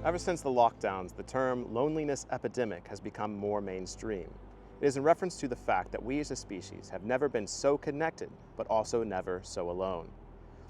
Ever since the lockdowns, the term loneliness epidemic has become more mainstream. It is in reference to the fact that we as a species have never been so connected, but also never so alone.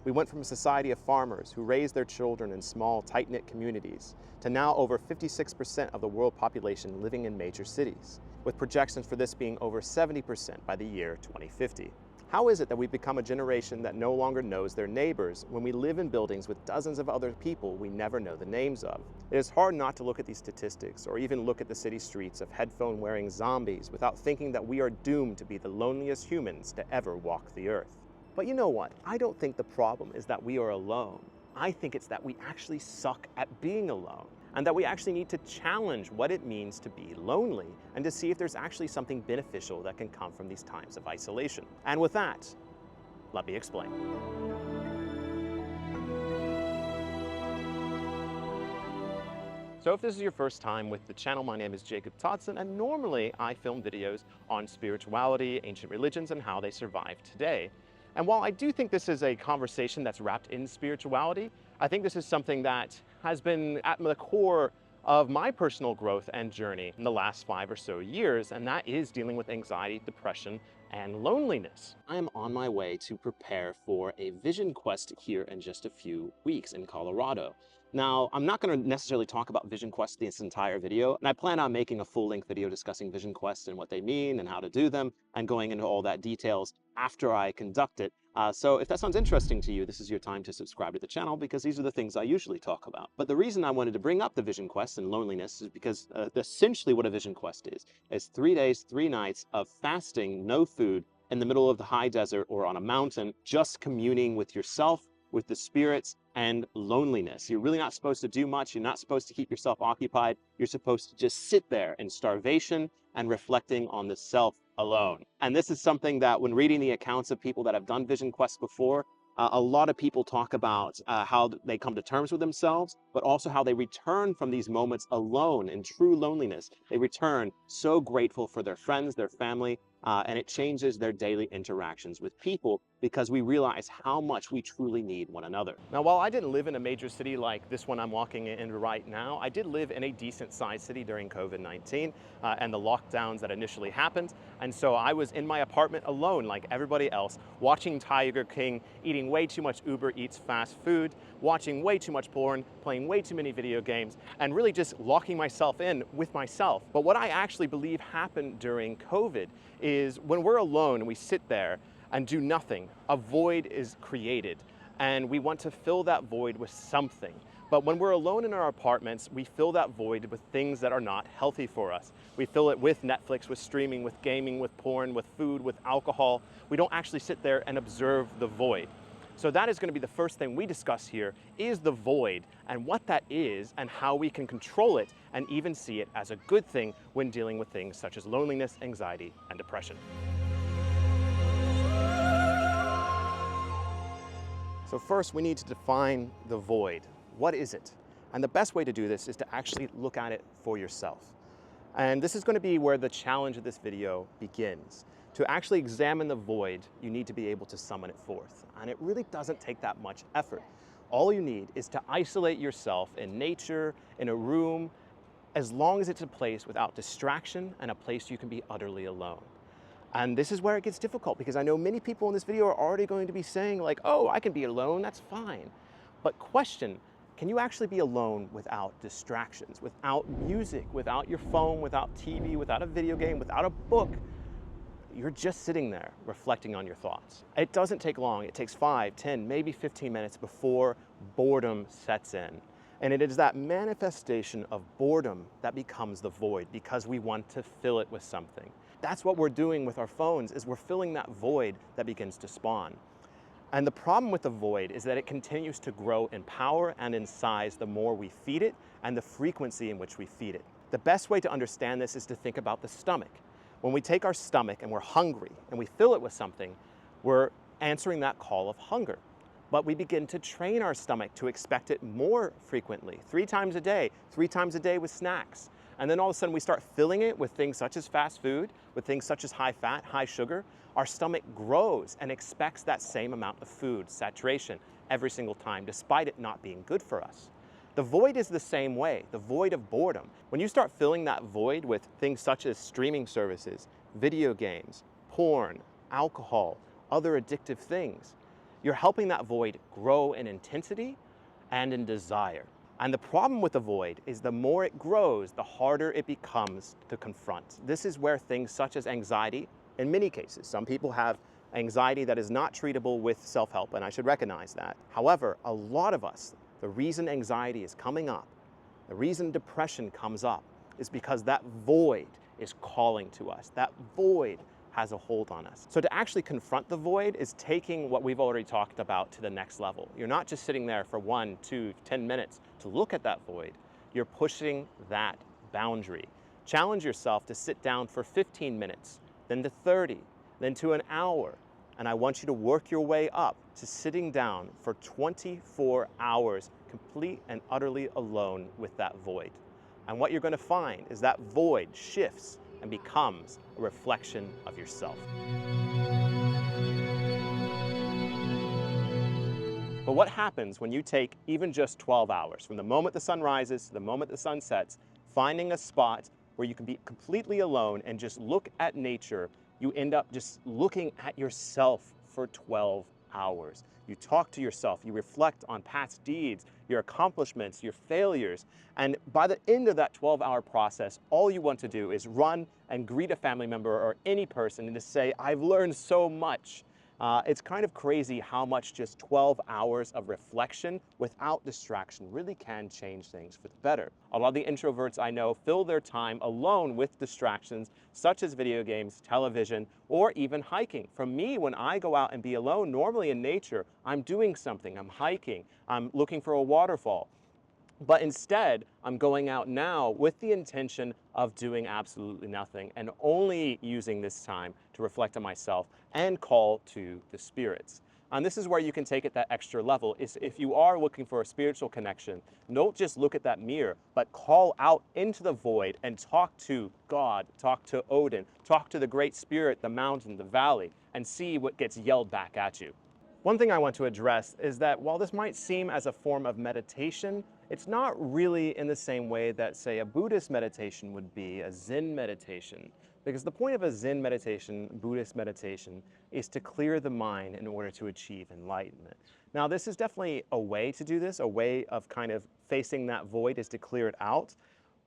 We went from a society of farmers who raised their children in small, tight-knit communities to now over 56% of the world population living in major cities, with projections for this being over 70% by the year 2050. How is it that we've become a generation that no longer knows their neighbors when we live in buildings with dozens of other people we never know the names of? It is hard not to look at these statistics or even look at the city streets of headphone-wearing zombies without thinking that we are doomed to be the loneliest humans to ever walk the earth. But you know what? I don't think the problem is that we are alone. I think it's that we actually suck at being alone, and that we actually need to challenge what it means to be lonely and to see if there's actually something beneficial that can come from these times of isolation. And with that, let me explain. So if this is your first time with the channel, my name is Jacob Toddson, and normally I film videos on spirituality, ancient religions, and how they survive today. And while I do think this is a conversation that's wrapped in spirituality, I think this is something that has been at the core of my personal growth and journey in the last 5 or so years, and that is dealing with anxiety, depression, and loneliness. I am on my way to prepare for a vision quest here in just a few weeks in Colorado. Now, I'm not going to necessarily talk about vision quests this entire video, and I plan on making a full-length video discussing vision quests and what they mean and how to do them, and going into all that details after I conduct it. So if that sounds interesting to you, this is your time to subscribe to the channel, because these are the things I usually talk about. But the reason I wanted to bring up the vision quest and loneliness is because essentially what a vision quest is 3 days, 3 nights of fasting, no food, in the middle of the high desert or on a mountain, just communing with yourself, with the spirits, and loneliness. You're really not supposed to do much. You're not supposed to keep yourself occupied. You're supposed to just sit there in starvation and reflecting on the self alone. And this is something that when reading the accounts of people that have done vision quests before, a lot of people talk about how they come to terms with themselves, but also how they return from these moments alone in true loneliness. They return so grateful for their friends, their family, and it changes their daily interactions with people because we realize how much we truly need one another. Now, while I didn't live in a major city like this one I'm walking in right now, I did live in a decent sized city during COVID-19 and the lockdowns that initially happened. And so I was in my apartment alone like everybody else, watching Tiger King, eating way too much Uber Eats fast food, watching way too much porn, playing way too many video games, and really just locking myself in with myself. But what I actually believe happened during COVID is when we're alone and we sit there and do nothing, a void is created, and we want to fill that void with something. But when we're alone in our apartments, we fill that void with things that are not healthy for us. We fill it with Netflix, with streaming, with gaming, with porn, with food, with alcohol. We don't actually sit there and observe the void. So that is going to be the first thing we discuss here, is the void and what that is and how we can control it and even see it as a good thing when dealing with things such as loneliness, anxiety, and depression. So first we need to define the void. What is it? And the best way to do this is to actually look at it for yourself. And this is going to be where the challenge of this video begins. To actually examine the void, you need to be able to summon it forth. And it really doesn't take that much effort. All you need is to isolate yourself in nature, in a room, as long as it's a place without distraction and a place you can be utterly alone. And this is where it gets difficult, because I know many people in this video are already going to be saying like, oh, I can be alone, that's fine. But question, can you actually be alone without distractions, without music, without your phone, without TV, without a video game, without a book? You're just sitting there reflecting on your thoughts. It doesn't take long. It takes 5, 10, maybe 15 minutes before boredom sets in. And it is that manifestation of boredom that becomes the void, because we want to fill it with something. That's what we're doing with our phones, is we're filling that void that begins to spawn. And the problem with the void is that it continues to grow in power and in size the more we feed it and the frequency in which we feed it. The best way to understand this is to think about the stomach. When we take our stomach and we're hungry and we fill it with something, we're answering that call of hunger. But we begin to train our stomach to expect it more frequently, 3 times a day, 3 times a day with snacks. And then all of a sudden we start filling it with things such as fast food, with things such as high fat, high sugar. Our stomach grows and expects that same amount of food, saturation, every single time, despite it not being good for us. The void is the same way, the void of boredom. When you start filling that void with things such as streaming services, video games, porn, alcohol, other addictive things, you're helping that void grow in intensity and in desire. And the problem with the void is the more it grows, the harder it becomes to confront. This is where things such as anxiety, in many cases, some people have anxiety that is not treatable with self-help, and I should recognize that. However, a lot of us, the reason anxiety is coming up, the reason depression comes up, is because that void is calling to us. That void has a hold on us. So to actually confront the void is taking what we've already talked about to the next level. You're not just sitting there for 1, 2, 10 minutes to look at that void. You're pushing that boundary. Challenge yourself to sit down for 15 minutes, then to 30, then to an hour. And I want you to work your way up to sitting down for 24 hours, complete and utterly alone with that void. And what you're going to find is that void shifts and becomes a reflection of yourself. But what happens when you take even just 12 hours, from the moment the sun rises to the moment the sun sets, finding a spot where you can be completely alone and just look at nature? You end up just looking at yourself for 12 hours. You talk to yourself, you reflect on past deeds, your accomplishments, your failures, and by the end of that 12-hour process, all you want to do is run and greet a family member or any person and to say, I've learned so much. It's kind of crazy how much just 12 hours of reflection without distraction really can change things for the better. A lot of the introverts I know fill their time alone with distractions such as video games, television, or even hiking. For me, when I go out and be alone, normally in nature, I'm doing something, I'm hiking, I'm looking for a waterfall. But instead, I'm going out now with the intention of doing absolutely nothing and only using this time to reflect on myself and call to the spirits. And this is where you can take it that extra level, is if you are looking for a spiritual connection, don't just look at that mirror, but call out into the void and talk to God, talk to Odin, talk to the great spirit, the mountain, the valley, and see what gets yelled back at you. One thing I want to address is that while this might seem as a form of meditation, it's not really in the same way that, say, a Buddhist meditation would be, a Zen meditation. Because the point of a Zen meditation, Buddhist meditation, is to clear the mind in order to achieve enlightenment. Now, this is definitely a way to do this, a way of kind of facing that void is to clear it out.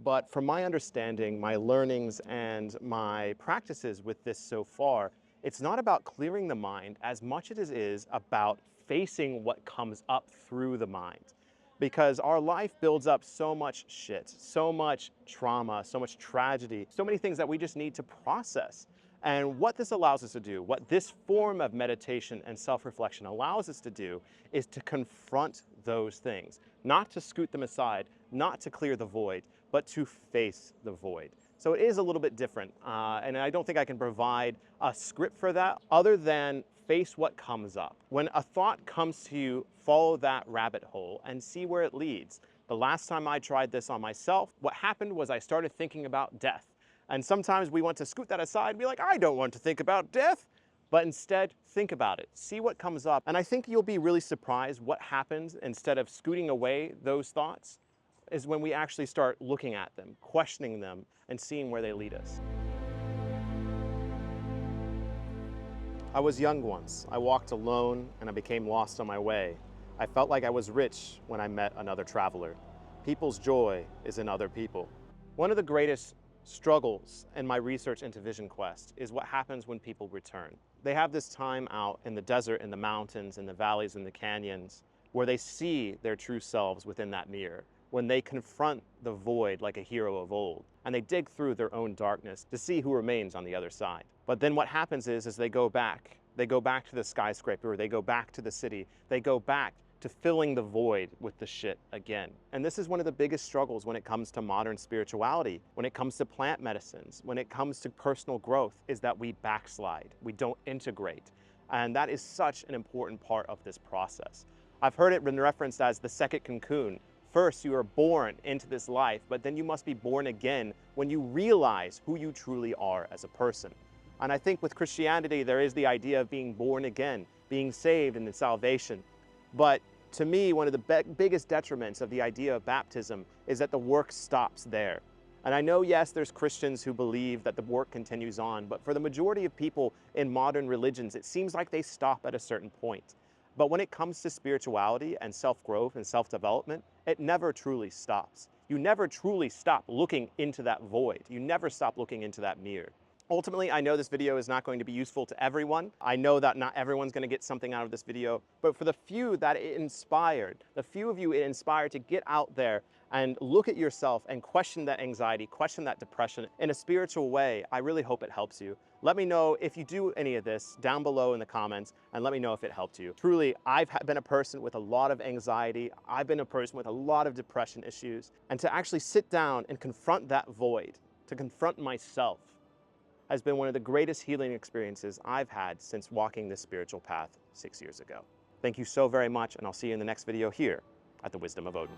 But from my understanding, my learnings, and my practices with this so far, it's not about clearing the mind as much as it is about facing what comes up through the mind. Because our life builds up so much shit, so much trauma, so much tragedy, so many things that we just need to process. And what this allows us to do, what this form of meditation and self-reflection allows us to do, is to confront those things. Not to scoot them aside, not to clear the void, but to face the void. So it is a little bit different, and I don't think I can provide a script for that other than face what comes up. When a thought comes to you, follow that rabbit hole and see where it leads. The last time I tried this on myself, what happened was I started thinking about death. And sometimes we want to scoot that aside and be like, I don't want to think about death. But instead, think about it, see what comes up. And I think you'll be really surprised what happens instead of scooting away those thoughts, is when we actually start looking at them, questioning them, and seeing where they lead us. I was young once. I walked alone and I became lost on my way. I felt like I was rich when I met another traveler. People's joy is in other people. One of the greatest struggles in my research into Vision Quest is what happens when people return. They have this time out in the desert, in the mountains, in the valleys, in the canyons, where they see their true selves within that mirror, when they confront the void like a hero of old, and they dig through their own darkness to see who remains on the other side. But then what happens is they go back to the skyscraper, they go back to the city, they go back to filling the void with the shit again. And this is one of the biggest struggles when it comes to modern spirituality, when it comes to plant medicines, when it comes to personal growth, is that we backslide, we don't integrate. And that is such an important part of this process. I've heard it been referenced as the second cocoon. First, you are born into this life, but then you must be born again when you realize who you truly are as a person. And I think with Christianity, there is the idea of being born again, being saved and in salvation. But To me, one of the biggest detriments of the idea of baptism is that the work stops there. And I know, yes, there's Christians who believe that the work continues on, but for the majority of people in modern religions, it seems like they stop at a certain point. But when it comes to spirituality and self-growth and self-development, it never truly stops. You never truly stop looking into that void. You never stop looking into that mirror. Ultimately, I know this video is not going to be useful to everyone. I know that not everyone's going to get something out of this video, but for the few that it inspired, the few of you it inspired to get out there and look at yourself and question that anxiety, question that depression in a spiritual way, I really hope it helps you. Let me know if you do any of this down below in the comments, and let me know if it helped you. Truly, I've been a person with a lot of anxiety. I've been a person with a lot of depression issues. And to actually sit down and confront that void, to confront myself, has been one of the greatest healing experiences I've had since walking this spiritual path 6 years ago. Thank you so very much, and I'll see you in the next video here at the Wisdom of Odin.